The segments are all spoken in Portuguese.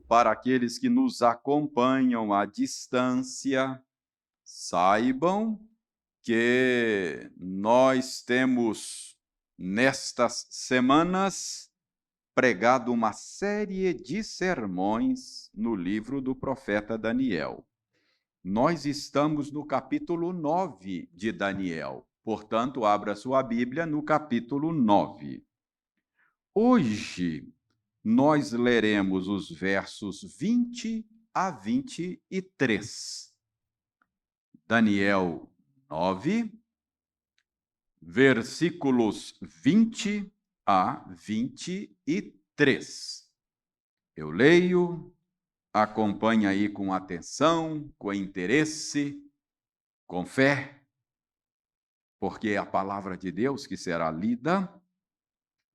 para aqueles que nos acompanham à distância, saibam que nós temos, nestas semanas, pregado uma série de sermões no livro do profeta Daniel. Nós estamos no capítulo 9 de Daniel, portanto, abra sua Bíblia no capítulo 9. Hoje, nós leremos os versos 20 a 23. Daniel 9, versículos 20 a 23. Eu leio, acompanhe aí com atenção, com interesse, com fé, porque é a palavra de Deus que será lida.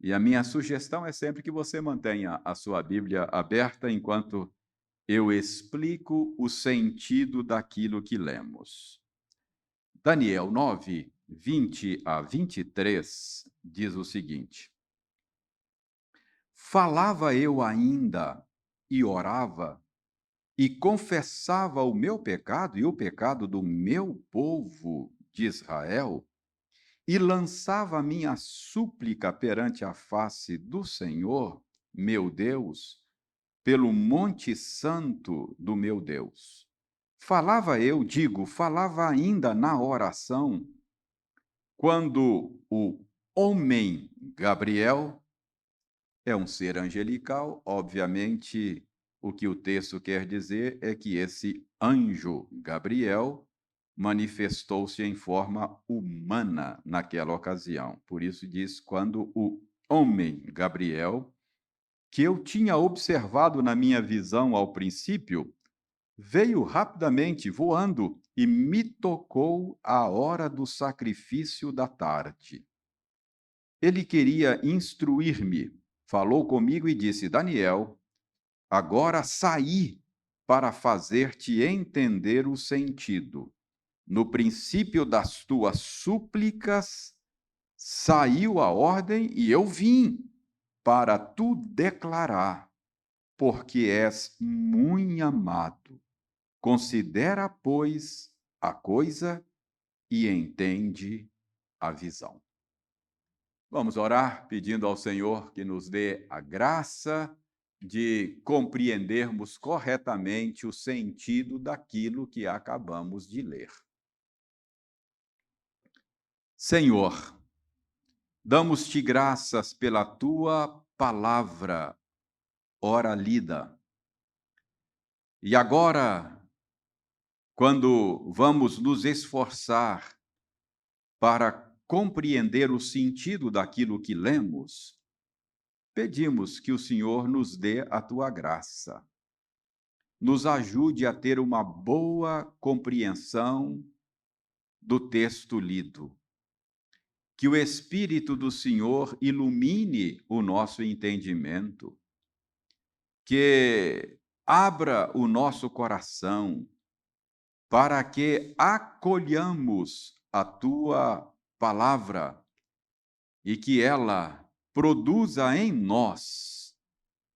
E a minha sugestão é sempre que você mantenha a sua Bíblia aberta enquanto eu explico o sentido daquilo que lemos. Daniel 9, 20 a 23, diz o seguinte: Falava eu ainda e orava, e confessava o meu pecado e o pecado do meu povo de Israel, e lançava a minha súplica perante a face do Senhor, meu Deus, pelo monte santo do meu Deus. Falava ainda na oração, quando o homem Gabriel é um ser angelical, obviamente, o que o texto quer dizer é que esse anjo Gabriel manifestou-se em forma humana naquela ocasião. Por isso diz, quando o homem Gabriel, que eu tinha observado na minha visão ao princípio, veio rapidamente voando e me tocou à hora do sacrifício da tarde. Ele queria instruir-me, falou comigo e disse: Daniel, agora saí para fazer-te entender o sentido. No princípio das tuas súplicas, saiu a ordem e eu vim para tu declarar, porque és muito amado. Considera, pois, a coisa e entende a visão. Vamos orar pedindo ao Senhor que nos dê a graça de compreendermos corretamente o sentido daquilo que acabamos de ler. Senhor, damos-te graças pela tua palavra, ora lida. E agora, quando vamos nos esforçar para compreender o sentido daquilo que lemos, pedimos que o Senhor nos dê a tua graça. Nos ajude a ter uma boa compreensão do texto lido. Que o Espírito do Senhor ilumine o nosso entendimento, que abra o nosso coração para que acolhamos a tua palavra e que ela produza em nós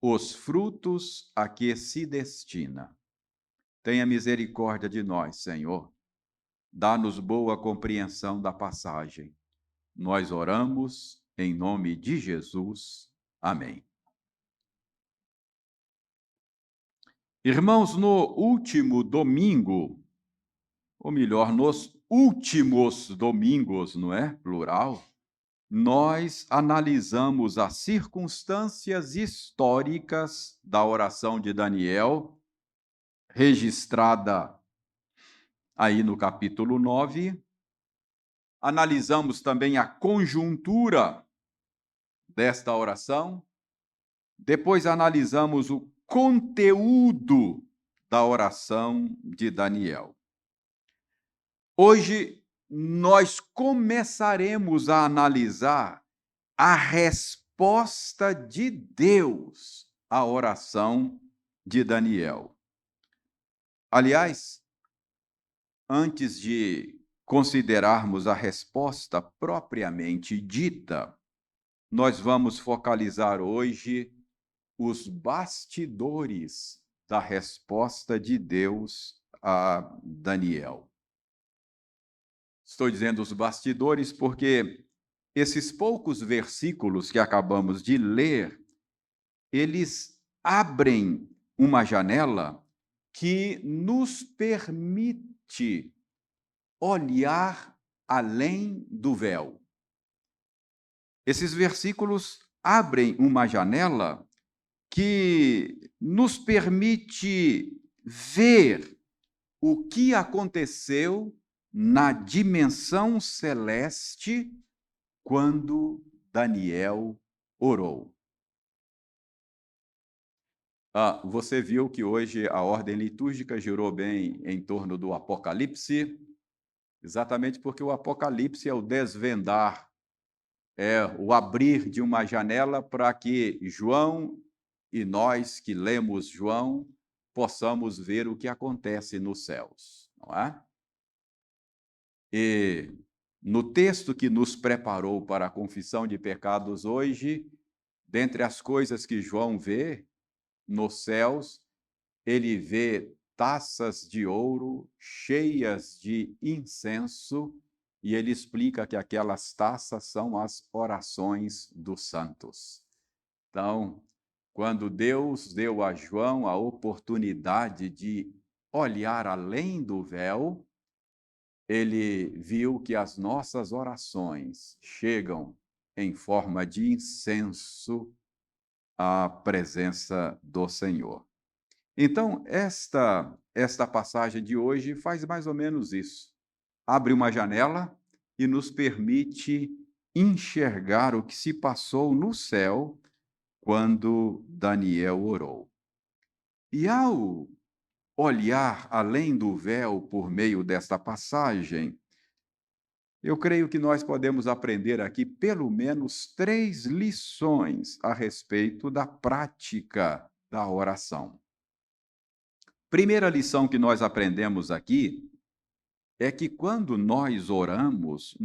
os frutos a que se destina. Tenha misericórdia de nós, Senhor. Dá-nos boa compreensão da passagem. Nós oramos em nome de Jesus. Amém. Irmãos, no último domingo, ou melhor, nos últimos domingos, não é? Plural. Nós analisamos as circunstâncias históricas da oração de Daniel, registrada aí no capítulo 9. Analisamos também a conjuntura desta oração. Depois analisamos o conteúdo da oração de Daniel. Hoje nós começaremos a analisar a resposta de Deus à oração de Daniel. Aliás, antes de considerarmos a resposta propriamente dita, nós vamos focalizar hoje os bastidores da resposta de Deus a Daniel. Estou dizendo os bastidores porque esses poucos versículos que acabamos de ler, eles abrem uma janela que nos permite olhar além do véu. Esses versículos abrem uma janela que nos permite ver o que aconteceu na dimensão celeste quando Daniel orou. Você viu que hoje a ordem litúrgica girou bem em torno do Apocalipse, exatamente porque o Apocalipse é o desvendar, é o abrir de uma janela para que João e nós que lemos João possamos ver o que acontece nos céus, não é? E no texto que nos preparou para a confissão de pecados hoje, dentre as coisas que João vê nos céus, ele vê taças de ouro cheias de incenso, e ele explica que aquelas taças são as orações dos santos. Então, quando Deus deu a João a oportunidade de olhar além do véu, ele viu que as nossas orações chegam em forma de incenso à presença do Senhor. Então, esta passagem de hoje faz mais ou menos isso. Abre uma janela e nos permite enxergar o que se passou no céu quando Daniel orou. E ao olhar além do véu por meio desta passagem, eu creio que nós podemos aprender aqui pelo menos 3 lições a respeito da prática da oração. Primeira lição que nós aprendemos aqui é que quando nós oramos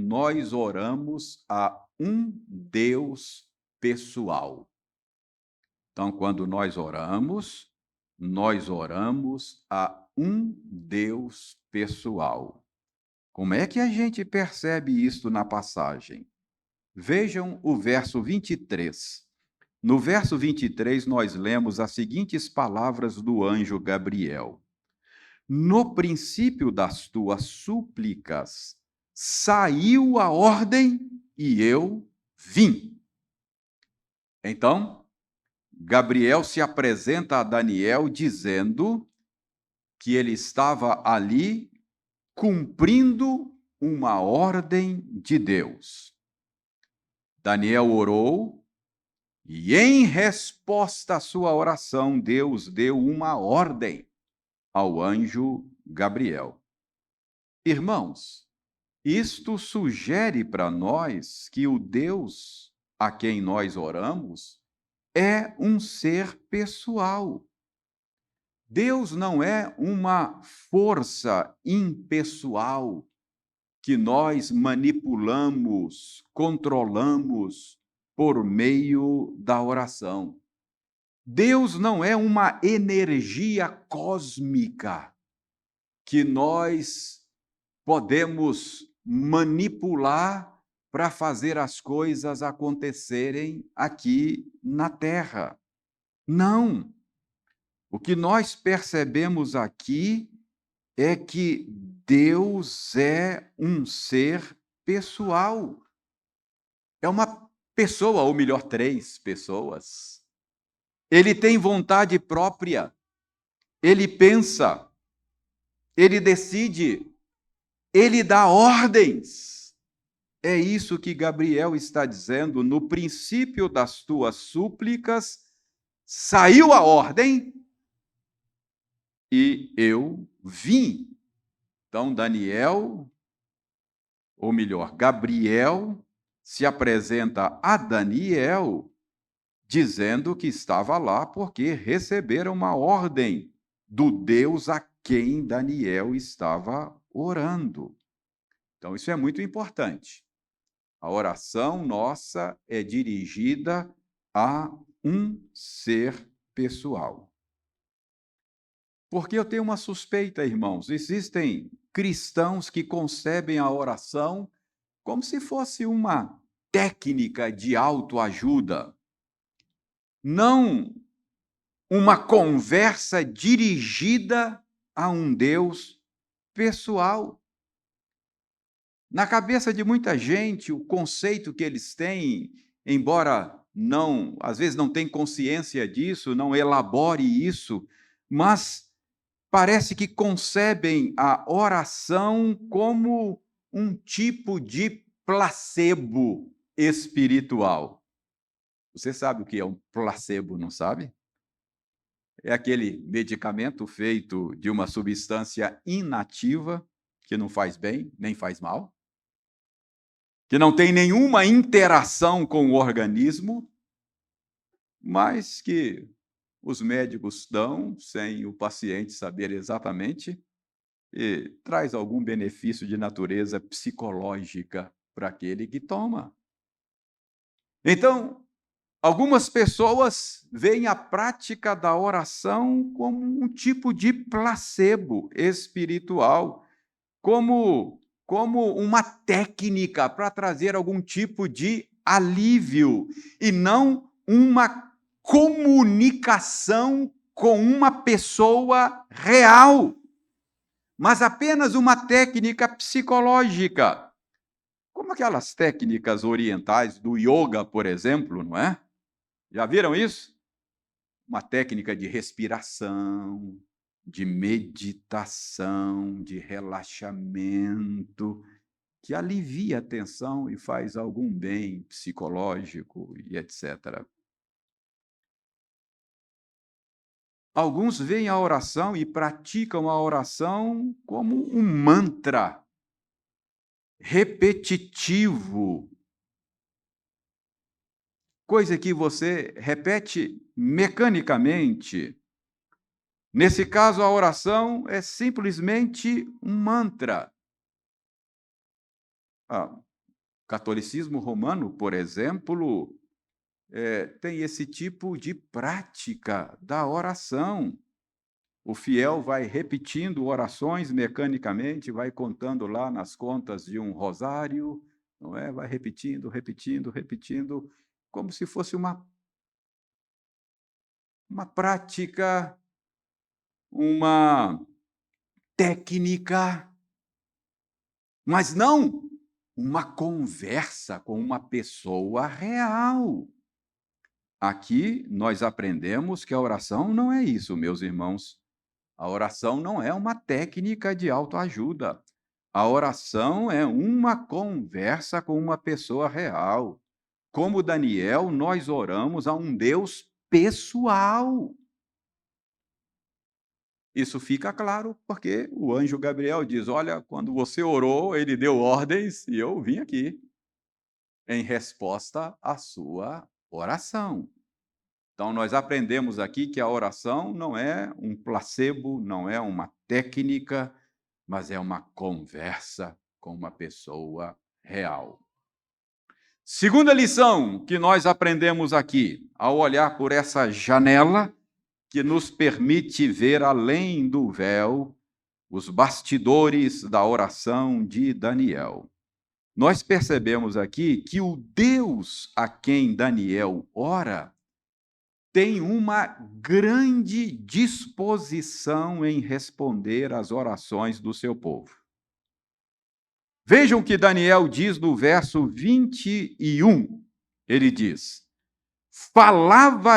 a um Deus pessoal. Então, quando nós oramos a um Deus pessoal. Como é que a gente percebe isso na passagem? Vejam o verso 23. No verso 23, nós lemos as seguintes palavras do anjo Gabriel: No princípio das tuas súplicas saiu a ordem e eu vim. Então, Gabriel se apresenta a Daniel dizendo que ele estava ali cumprindo uma ordem de Deus. Daniel orou e, em resposta à sua oração, Deus deu uma ordem ao anjo Gabriel. Irmãos, isto sugere para nós que o Deus a quem nós oramos é um ser pessoal. Deus não é uma força impessoal que nós manipulamos, controlamos por meio da oração. Deus não é uma energia cósmica que nós podemos manipular para fazer as coisas acontecerem aqui na Terra. Não. O que nós percebemos aqui é que Deus é um ser pessoal. É uma pessoa, ou melhor, 3 pessoas. Ele tem vontade própria. Ele pensa. Ele decide. Ele dá ordens. É isso que Gabriel está dizendo. No princípio das tuas súplicas, saiu a ordem e eu vim. Então, Daniel, ou melhor, Gabriel, se apresenta a Daniel dizendo que estava lá porque receberam uma ordem do Deus a quem Daniel estava orando. Então, isso é muito importante. A oração nossa é dirigida a um ser pessoal. Porque eu tenho uma suspeita, irmãos, existem cristãos que concebem a oração como se fosse uma técnica de autoajuda, não uma conversa dirigida a um Deus pessoal. Na cabeça de muita gente, o conceito que eles têm, embora não, às vezes não tem consciência disso, não elabore isso, mas parece que concebem a oração como um tipo de placebo espiritual. Você sabe o que é um placebo, não sabe? É aquele medicamento feito de uma substância inativa, que não faz bem nem faz mal, que não tem nenhuma interação com o organismo, mas que os médicos dão sem o paciente saber exatamente e traz algum benefício de natureza psicológica para aquele que toma. Então, algumas pessoas veem a prática da oração como um tipo de placebo espiritual, como uma técnica para trazer algum tipo de alívio e não uma comunicação com uma pessoa real, mas apenas uma técnica psicológica, como aquelas técnicas orientais do yoga, por exemplo, não é? Já viram isso? Uma técnica de respiração, de meditação, de relaxamento, que alivia a tensão e faz algum bem psicológico e etc. Alguns veem a oração e praticam a oração como um mantra repetitivo, coisa que você repete mecanicamente. Nesse caso, a oração é simplesmente um mantra. O catolicismo romano, por exemplo, tem esse tipo de prática da oração. O fiel vai repetindo orações mecanicamente, vai contando lá nas contas de um rosário, não é? Vai repetindo, repetindo, repetindo, como se fosse uma prática, uma técnica, mas não uma conversa com uma pessoa real. Aqui nós aprendemos que a oração não é isso, meus irmãos. A oração não é uma técnica de autoajuda. A oração é uma conversa com uma pessoa real. Como Daniel, nós oramos a um Deus pessoal. Isso fica claro porque o anjo Gabriel diz: Olha, quando você orou, ele deu ordens e eu vim aqui em resposta à sua oração. Então, nós aprendemos aqui que a oração não é um placebo, não é uma técnica, mas é uma conversa com uma pessoa real. Segunda lição que nós aprendemos aqui, ao olhar por essa janela que nos permite ver além do véu os bastidores da oração de Daniel. Nós percebemos aqui que o Deus a quem Daniel ora tem uma grande disposição em responder às orações do seu povo. Vejam o que Daniel diz no verso 21. Ele diz: falava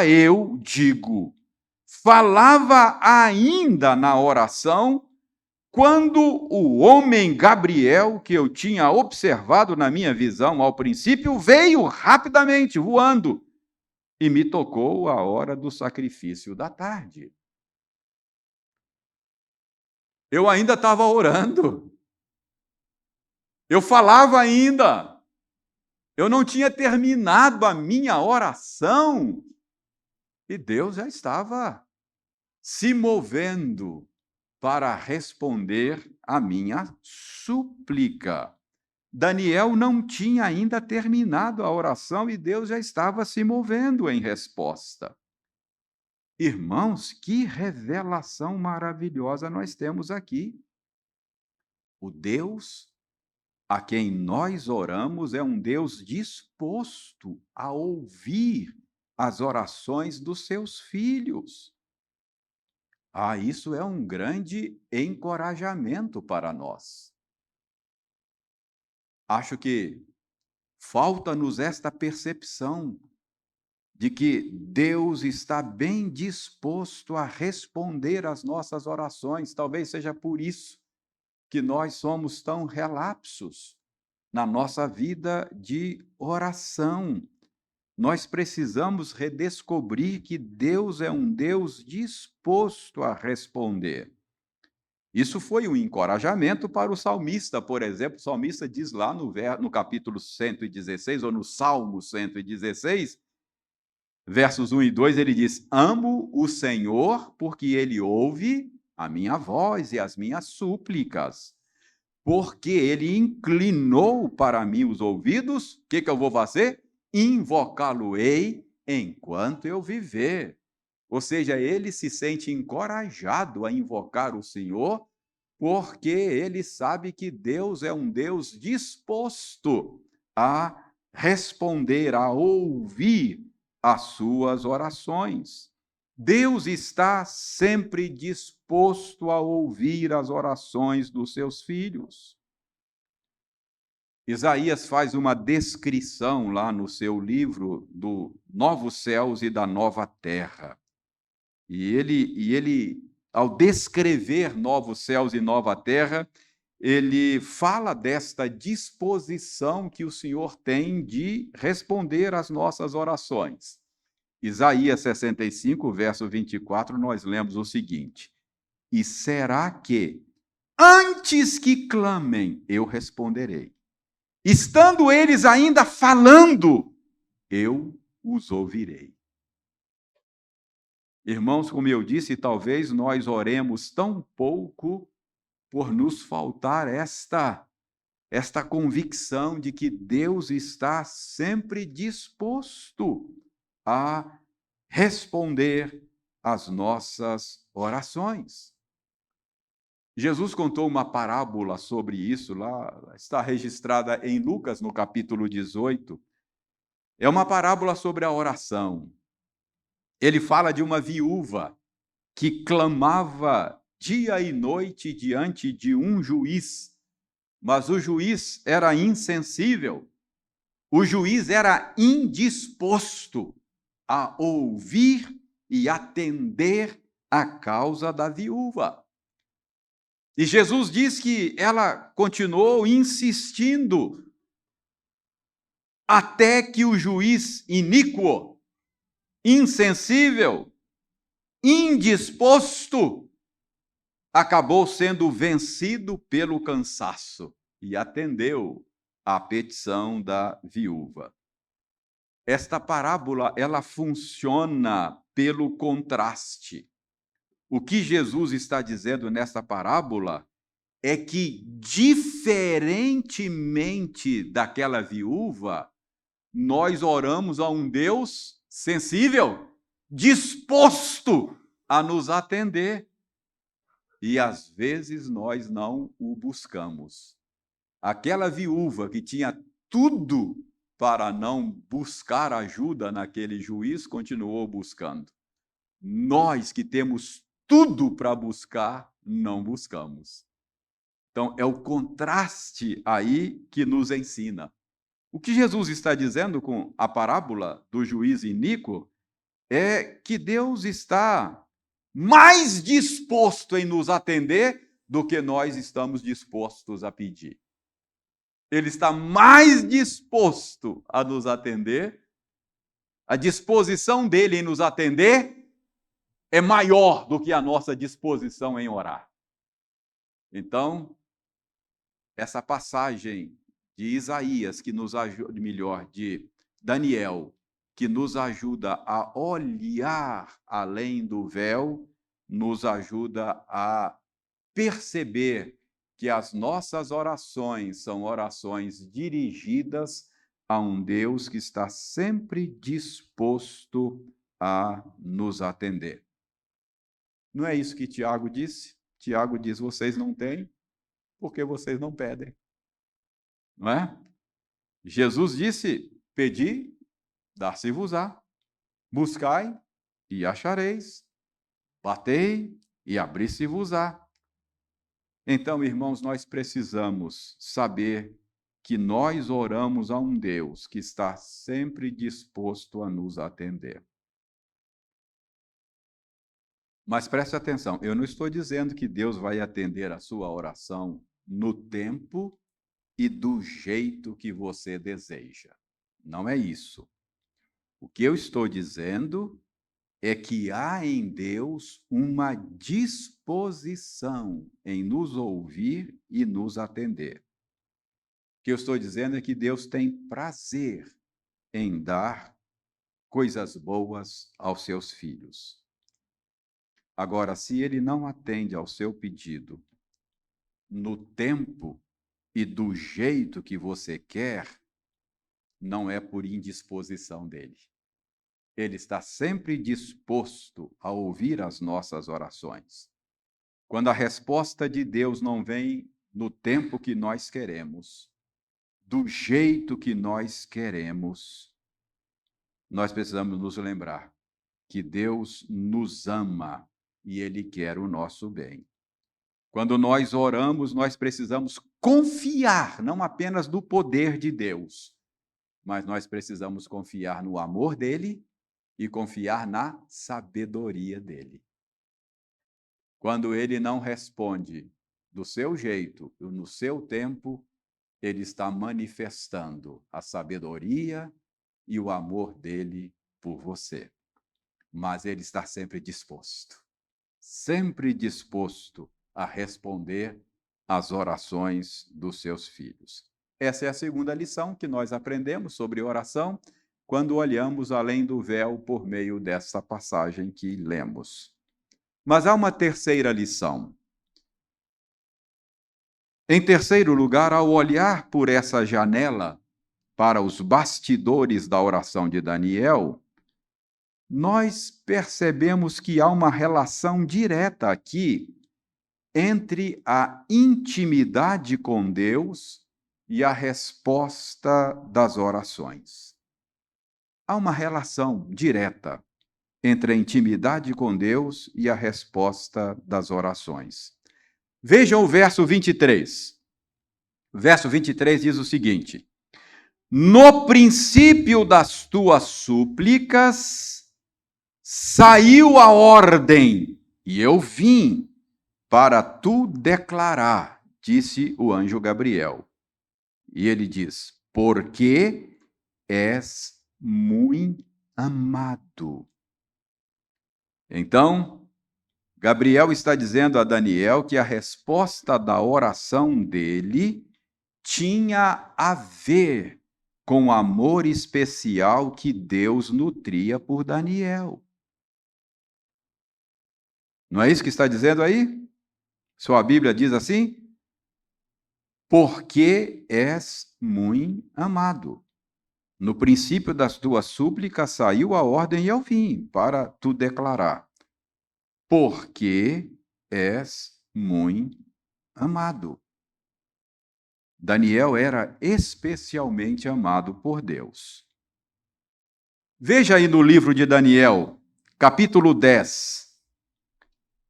ainda na oração, quando o homem Gabriel, que eu tinha observado na minha visão ao princípio, veio rapidamente, voando, e me tocou a hora do sacrifício da tarde. Eu ainda estava orando. Eu falava ainda. Eu não tinha terminado a minha oração. E Deus já estava se movendo para responder à minha súplica. Daniel não tinha ainda terminado a oração e Deus já estava se movendo em resposta. Irmãos, que revelação maravilhosa nós temos aqui. O Deus a quem nós oramos é um Deus disposto a ouvir as orações dos seus filhos. Ah, isso é um grande encorajamento para nós. Acho que falta-nos esta percepção de que Deus está bem disposto a responder às nossas orações. Talvez seja por isso que nós somos tão relapsos na nossa vida de oração. Nós precisamos redescobrir que Deus é um Deus disposto a responder. Isso foi um encorajamento para o salmista, por exemplo. O salmista diz lá no capítulo 116, ou no Salmo 116, versos 1 e 2, ele diz: Amo o Senhor porque ele ouve a minha voz e as minhas súplicas. Porque ele inclinou para mim os ouvidos, o que eu vou fazer? Invocá-lo-ei enquanto eu viver. Ou seja, ele se sente encorajado a invocar o Senhor, porque ele sabe que Deus é um Deus disposto a responder, a ouvir as suas orações. Deus está sempre disposto a ouvir as orações dos seus filhos. Isaías faz uma descrição lá no seu livro do Novos Céus e da Nova Terra. E ele, ao descrever novos céus e nova terra, ele fala desta disposição que o Senhor tem de responder às nossas orações. Isaías 65, verso 24, nós lemos o seguinte: E será que, antes que clamem, eu responderei? Estando eles ainda falando, eu os ouvirei. Irmãos, como eu disse, talvez nós oremos tão pouco por nos faltar esta convicção de que Deus está sempre disposto a responder às nossas orações. Jesus contou uma parábola sobre isso, lá está registrada em Lucas, no capítulo 18. É uma parábola sobre a oração. Ele fala de uma viúva que clamava dia e noite diante de um juiz, mas o juiz era insensível, o juiz era indisposto a ouvir e atender a causa da viúva. E Jesus diz que ela continuou insistindo até que o juiz iníquo, insensível, indisposto, acabou sendo vencido pelo cansaço e atendeu à petição da viúva. Esta parábola, ela funciona pelo contraste. O que Jesus está dizendo nesta parábola é que, diferentemente daquela viúva, nós oramos a um Deus sensível, disposto a nos atender. E às vezes nós não o buscamos. Aquela viúva que tinha tudo para não buscar ajuda naquele juiz, continuou buscando. Nós que temos tudo para buscar, não buscamos. Então, é o contraste aí que nos ensina. O que Jesus está dizendo com a parábola do juiz iníquo é que Deus está mais disposto em nos atender do que nós estamos dispostos a pedir. Ele está mais disposto a nos atender, a disposição dele em nos atender é maior do que a nossa disposição em orar. Então, essa passagem de Isaías, que nos ajuda, melhor, de Daniel, que nos ajuda a olhar além do véu, nos ajuda a perceber que as nossas orações são orações dirigidas a um Deus que está sempre disposto a nos atender. Não é isso que Tiago disse? Tiago diz: vocês não têm porque vocês não pedem. Não é? Jesus disse: pedi, dar-se-vos-á. Buscai e achareis. Batei e abri-se-vos-á. Então, irmãos, nós precisamos saber que nós oramos a um Deus que está sempre disposto a nos atender. Mas preste atenção, eu não estou dizendo que Deus vai atender a sua oração no tempo e do jeito que você deseja. Não é isso. O que eu estou dizendo é que há em Deus uma disposição em nos ouvir e nos atender. O que eu estou dizendo é que Deus tem prazer em dar coisas boas aos seus filhos. Agora, se ele não atende ao seu pedido no tempo e do jeito que você quer, não é por indisposição dele. Ele está sempre disposto a ouvir as nossas orações. Quando a resposta de Deus não vem no tempo que nós queremos, do jeito que nós queremos, nós precisamos nos lembrar que Deus nos ama e Ele quer o nosso bem. Quando nós oramos, nós precisamos confiar, não apenas no poder de Deus, mas nós precisamos confiar no amor dEle e confiar na sabedoria dEle. Quando Ele não responde do seu jeito, no seu tempo, Ele está manifestando a sabedoria e o amor dEle por você. Mas Ele está sempre disposto a responder às orações dos seus filhos. Essa é a segunda lição que nós aprendemos sobre oração quando olhamos além do véu por meio dessa passagem que lemos. Mas há uma terceira lição. Em terceiro lugar, ao olhar por essa janela para os bastidores da oração de Daniel, nós percebemos que há uma relação direta aqui entre a intimidade com Deus e a resposta das orações. Há uma relação direta entre a intimidade com Deus e a resposta das orações. Vejam o verso 23. O verso 23 diz o seguinte: no princípio das tuas súplicas saiu a ordem, e eu vim para tu declarar, disse o anjo Gabriel. E ele diz: porque és muito amado. Então, Gabriel está dizendo a Daniel que a resposta da oração dele tinha a ver com o amor especial que Deus nutria por Daniel. Não é isso que está dizendo aí? Sua Bíblia diz assim? Porque és muito amado. No princípio das tuas súplicas saiu a ordem e eu vim para tu declarar. Porque és muito amado. Daniel era especialmente amado por Deus. Veja aí no livro de Daniel, capítulo 10.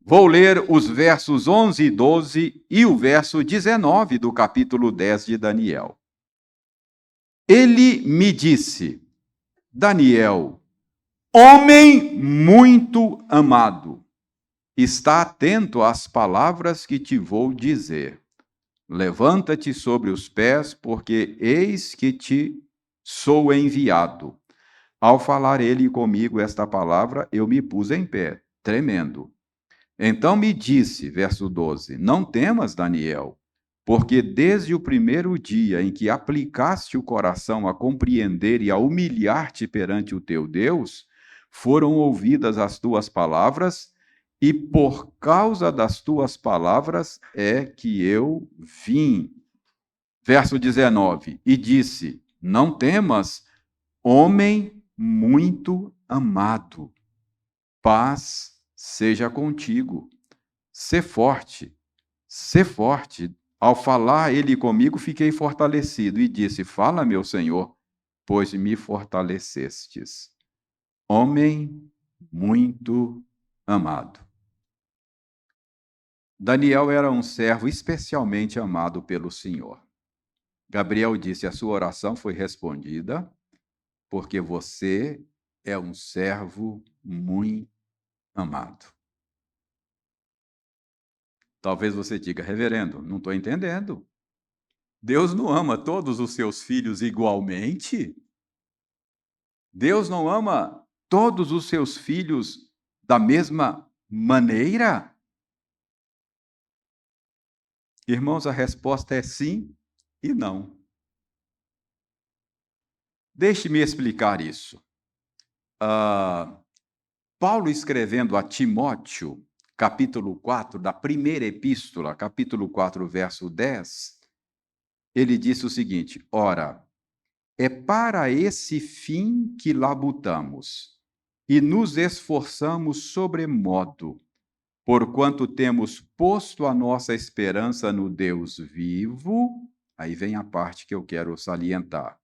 Vou ler os versos 11 e 12 e o verso 19 do capítulo 10 de Daniel. Ele me disse: Daniel, homem muito amado, está atento às palavras que te vou dizer. Levanta-te sobre os pés, porque eis que te sou enviado. Ao falar ele comigo esta palavra, eu me pus em pé, tremendo. Então me disse, verso 12, não temas, Daniel, porque desde o primeiro dia em que aplicaste o coração a compreender e a humilhar-te perante o teu Deus, foram ouvidas as tuas palavras, e por causa das tuas palavras é que eu vim. Verso 19, e disse, não temas, homem muito amado, paz seja contigo. Sê forte, sê forte. Ao falar ele comigo, fiquei fortalecido e disse: Fala, meu Senhor, pois me fortalecestes. Homem muito amado. Daniel era um servo especialmente amado pelo Senhor. Gabriel disse: A sua oração foi respondida, porque você é um servo muito amado. Talvez você diga: Reverendo, não estou entendendo. Deus não ama todos os seus filhos igualmente? Deus não ama todos os seus filhos da mesma maneira? Irmãos, a resposta é sim e não. Deixe-me explicar isso. Paulo escrevendo a Timóteo, capítulo 4, da primeira epístola, capítulo 4, verso 10, ele disse o seguinte: Ora, é para esse fim que labutamos e nos esforçamos sobremodo, porquanto temos posto a nossa esperança no Deus vivo. Aí vem a parte que eu quero salientar.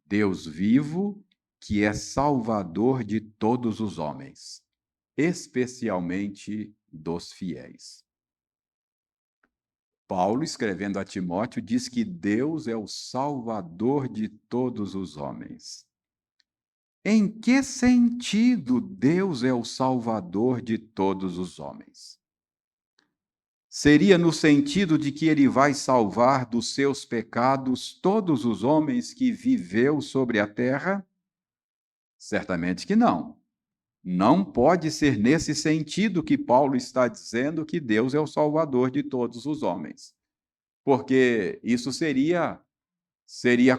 Deus vivo, que é Salvador de todos os homens, especialmente dos fiéis. Paulo, escrevendo a Timóteo, diz que Deus é o Salvador de todos os homens. Em que sentido Deus é o Salvador de todos os homens? Seria no sentido de que ele vai salvar dos seus pecados todos os homens que viveu sobre a terra? Certamente que não. Não pode ser nesse sentido que Paulo está dizendo que Deus é o Salvador de todos os homens. Porque isso seria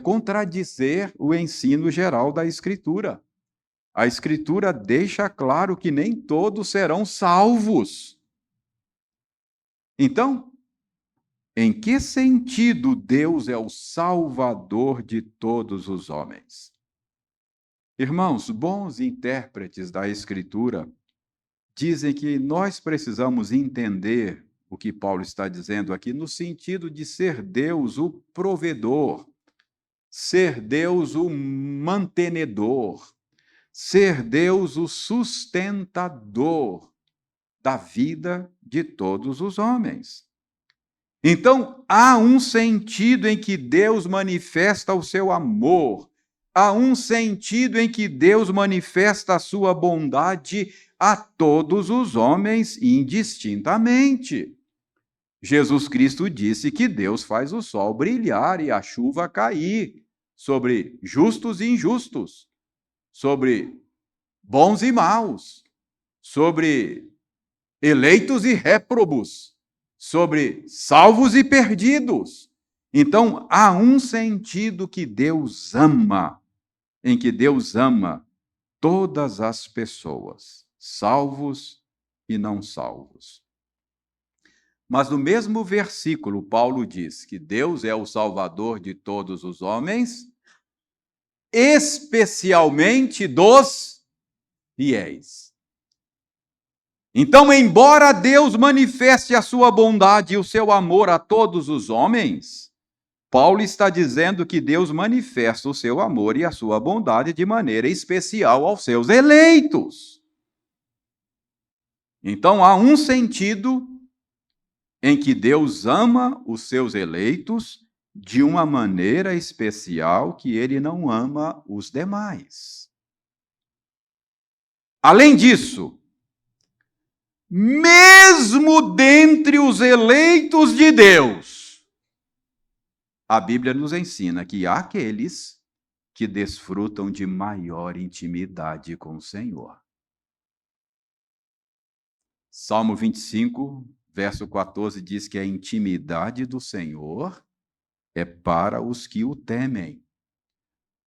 contradizer o ensino geral da Escritura. A Escritura deixa claro que nem todos serão salvos. Então, em que sentido Deus é o Salvador de todos os homens? Irmãos, bons intérpretes da Escritura dizem que nós precisamos entender o que Paulo está dizendo aqui no sentido de ser Deus o provedor, ser Deus o mantenedor, ser Deus o sustentador da vida de todos os homens. Então, há um sentido em que Deus manifesta o seu amor, há um sentido em que Deus manifesta a sua bondade a todos os homens indistintamente. Jesus Cristo disse que Deus faz o sol brilhar e a chuva cair sobre justos e injustos, sobre bons e maus, sobre eleitos e réprobos, sobre salvos e perdidos. Então, há um sentido que Deus ama, em que Deus ama todas as pessoas, salvos e não salvos. Mas no mesmo versículo, Paulo diz que Deus é o Salvador de todos os homens, especialmente dos fiéis. Então, embora Deus manifeste a sua bondade e o seu amor a todos os homens, Paulo está dizendo que Deus manifesta o seu amor e a sua bondade de maneira especial aos seus eleitos. Então, há um sentido em que Deus ama os seus eleitos de uma maneira especial que ele não ama os demais. Além disso, mesmo dentre os eleitos de Deus, a Bíblia nos ensina que há aqueles que desfrutam de maior intimidade com o Senhor. Salmo 25, verso 14 diz que a intimidade do Senhor é para os que o temem,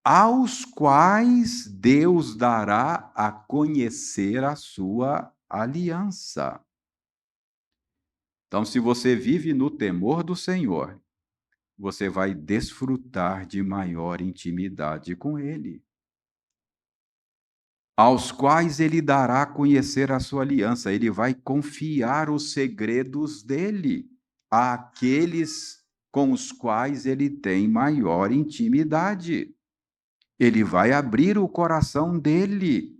aos quais Deus dará a conhecer a sua aliança. Então, se você vive no temor do Senhor, você vai desfrutar de maior intimidade com Ele. aos quais ele dará a conhecer a sua aliança. Ele vai confiar os segredos dele àqueles com os quais ele tem maior intimidade. Ele vai abrir o coração dele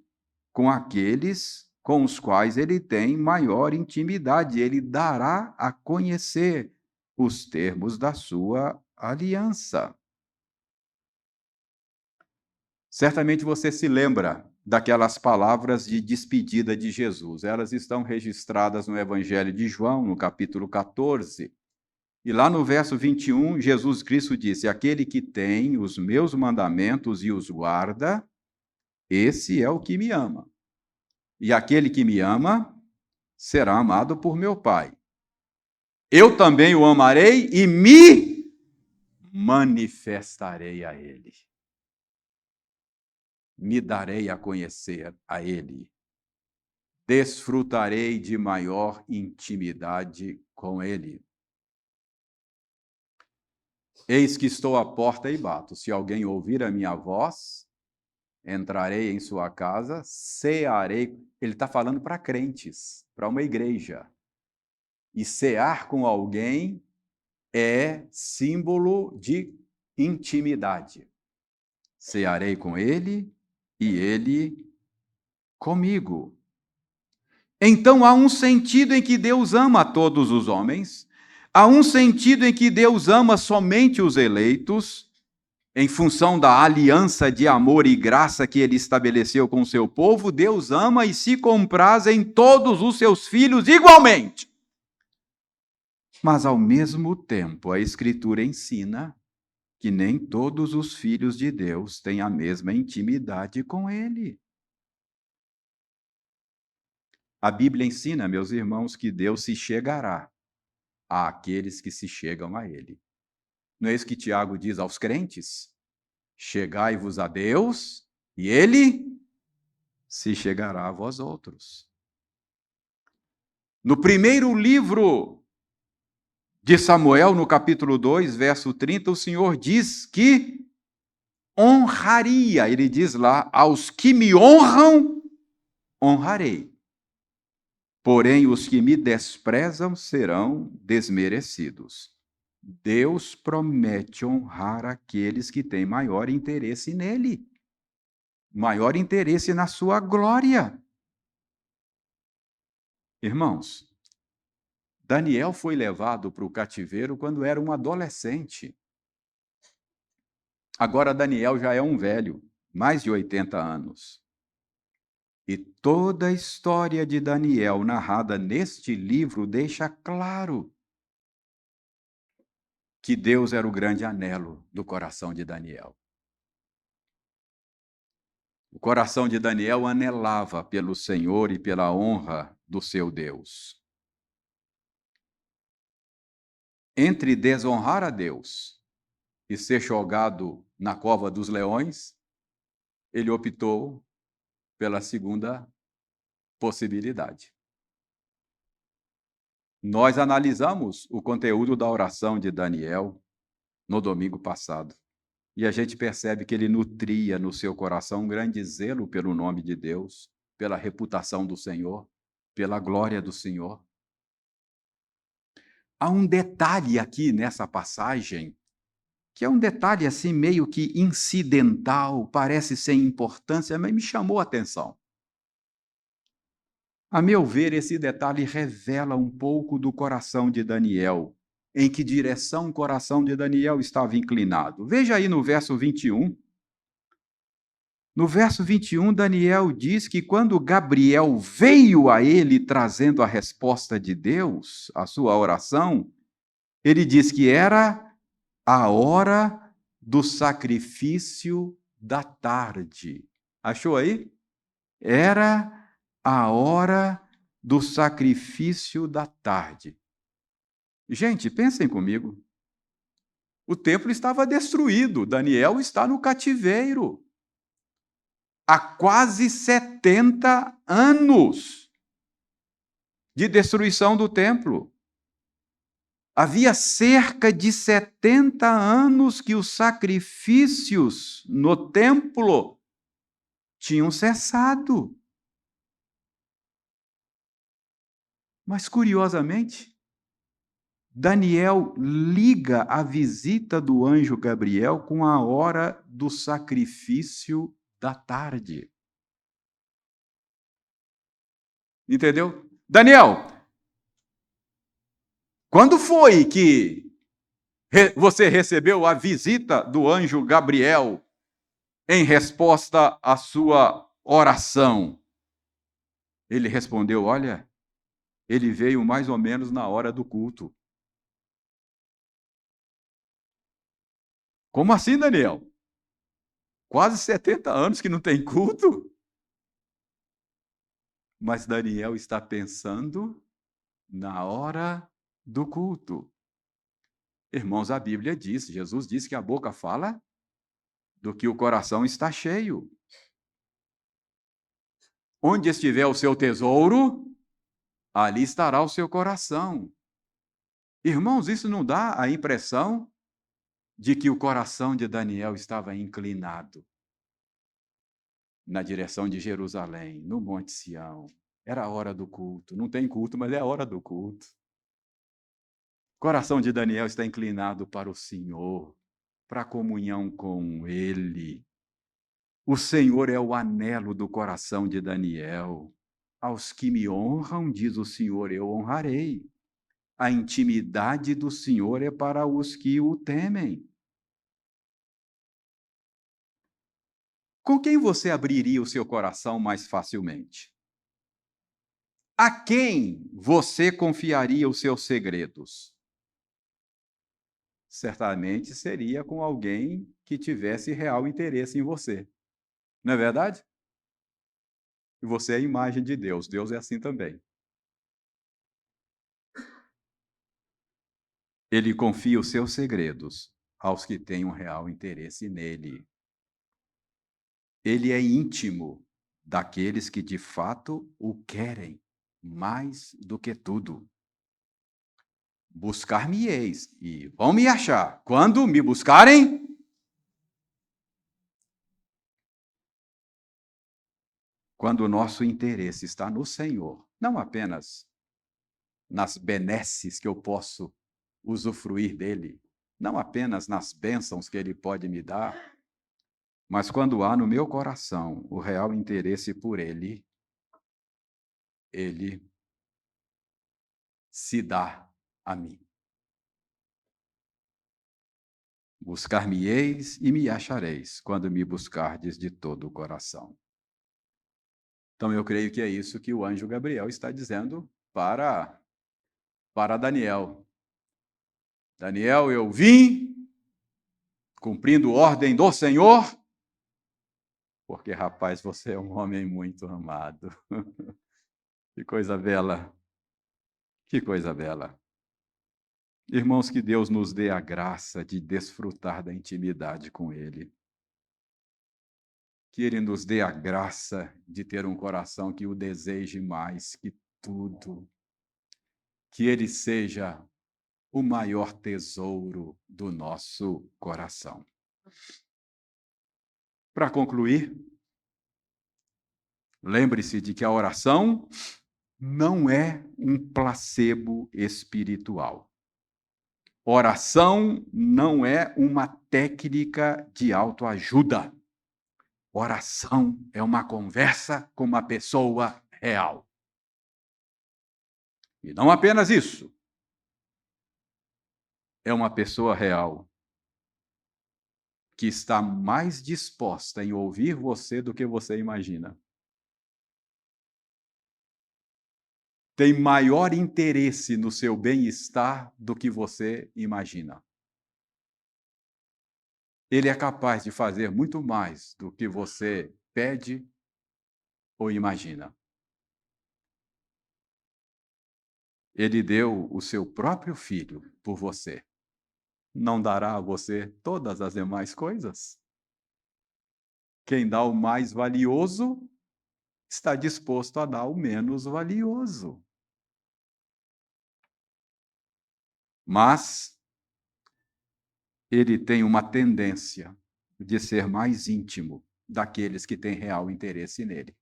com aqueles com os quais ele tem maior intimidade. Ele dará a conhecer os termos da sua aliança. Certamente você se lembra daquelas palavras de despedida de Jesus. Elas estão registradas no Evangelho de João, no capítulo 14. E lá no verso 21, Jesus Cristo disse: aquele que tem os meus mandamentos e os guarda, esse é o que me ama. E aquele que me ama será amado por meu Pai. Eu também o amarei e me manifestarei a ele. Me darei a conhecer a ele. Desfrutarei de maior intimidade com ele. Eis que estou à porta e bato. Se alguém ouvir a minha voz, entrarei em sua casa, cearei. Ele está falando para crentes, para uma igreja. E cear com alguém é símbolo de intimidade. Cearei com ele e ele comigo. Então há um sentido em que Deus ama todos os homens, há um sentido em que Deus ama somente os eleitos, em função da aliança de amor e graça que ele estabeleceu com o seu povo. Deus ama e se compraz em todos os seus filhos igualmente. Mas, ao mesmo tempo, a Escritura ensina que nem todos os filhos de Deus têm a mesma intimidade com ele. A Bíblia ensina, meus irmãos, que Deus se chegará àqueles que se chegam a ele. Não é isso que Tiago diz aos crentes? Chegai-vos a Deus e ele se chegará a vós outros. No primeiro livro de Samuel, no capítulo 2, verso 30, o Senhor diz que honraria, ele diz lá, aos que me honram, honrarei. Porém, os que me desprezam serão desmerecidos. Deus promete honrar aqueles que têm maior interesse nele, maior interesse na sua glória. Irmãos, Daniel foi levado para o cativeiro quando era um adolescente. Agora Daniel já é um velho, mais de 80 anos. E toda a história de Daniel narrada neste livro deixa claro que Deus era o grande anelo do coração de Daniel. O coração de Daniel anelava pelo Senhor e pela honra do seu Deus. Entre desonrar a Deus e ser jogado na cova dos leões, ele optou pela segunda possibilidade. Nós analisamos o conteúdo da oração de Daniel no domingo passado. E a gente percebe que ele nutria no seu coração um grande zelo pelo nome de Deus, pela reputação do Senhor, pela glória do Senhor. Há um detalhe aqui nessa passagem, que é um detalhe assim meio que incidental, parece sem importância, mas me chamou a atenção. A meu ver, esse detalhe revela um pouco do coração de Daniel, em que direção o coração de Daniel estava inclinado. Veja aí no verso 21. No verso 21, Daniel diz que quando Gabriel veio a ele trazendo a resposta de Deus, a sua oração, ele diz que era a hora do sacrifício da tarde. Achou aí? Era a hora do sacrifício da tarde. Gente, pensem comigo. O templo estava destruído, Daniel está no cativeiro. Há quase 70 anos de destruição do templo. Havia cerca de 70 anos que os sacrifícios no templo tinham cessado. Mas, curiosamente, Daniel liga a visita do anjo Gabriel com a hora do sacrifício da tarde. Entendeu? Daniel, quando foi que você recebeu a visita do anjo Gabriel em resposta à sua oração? Ele respondeu: olha, ele veio mais ou menos na hora do culto. Como assim, Daniel? Quase 70 anos que não tem culto? Mas Daniel está pensando na hora do culto. Irmãos, a Bíblia diz, Jesus disse que a boca fala do que o coração está cheio. Onde estiver o seu tesouro, ali estará o seu coração. Irmãos, isso não dá a impressão de que o coração de Daniel estava inclinado na direção de Jerusalém, no Monte Sião. Era a hora do culto. Não tem culto, mas é a hora do culto. O coração de Daniel está inclinado para o Senhor, para a comunhão com Ele. O Senhor é o anelo do coração de Daniel. Aos que me honram, diz o Senhor, eu honrarei. A intimidade do Senhor é para os que o temem. Com quem você abriria o seu coração mais facilmente? A quem você confiaria os seus segredos? Certamente seria com alguém que tivesse real interesse em você. Não é verdade? E você é a imagem de Deus. Deus é assim também. Ele confia os seus segredos aos que têm um real interesse nele. Ele é íntimo daqueles que de fato o querem mais do que tudo. Buscar-me-eis e vão me achar. Quando me buscarem, quando o nosso interesse está no Senhor, não apenas nas benesses que eu posso usufruir dele, não apenas nas bênçãos que ele pode me dar, mas quando há no meu coração o real interesse por ele, ele se dá a mim. Buscar-me-eis e me achareis, quando me buscardes de todo o coração. Então eu creio que é isso que o anjo Gabriel está dizendo para Daniel. Daniel, eu vim cumprindo ordem do Senhor, porque, rapaz, você é um homem muito amado. Que coisa bela. Que coisa bela. Irmãos, que Deus nos dê a graça de desfrutar da intimidade com Ele. Que Ele nos dê a graça de ter um coração que o deseje mais que tudo. Que Ele seja o maior tesouro do nosso coração. Para concluir, lembre-se de que a oração não é um placebo espiritual. Oração não é uma técnica de autoajuda. Oração é uma conversa com uma pessoa real. E não apenas isso. É uma pessoa real que está mais disposta em ouvir você do que você imagina. Tem maior interesse no seu bem-estar do que você imagina. Ele é capaz de fazer muito mais do que você pede ou imagina. Ele deu o seu próprio filho por você. Não dará a você todas as demais coisas? Quem dá o mais valioso está disposto a dar o menos valioso. Mas ele tem uma tendência de ser mais íntimo daqueles que têm real interesse nele.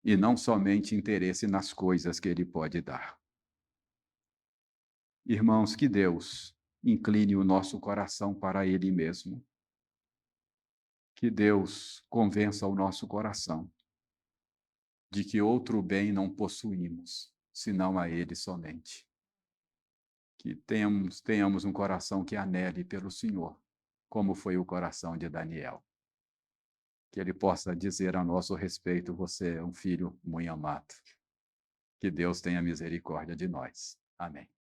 E não somente interesse nas coisas que ele pode dar. Irmãos, que Deus incline o nosso coração para ele mesmo. Que Deus convença o nosso coração de que outro bem não possuímos, senão a ele somente. Que tenhamos um coração que anele pelo Senhor, como foi o coração de Daniel. Que ele possa dizer a nosso respeito: você é um filho muito amado. Que Deus tenha misericórdia de nós. Amém.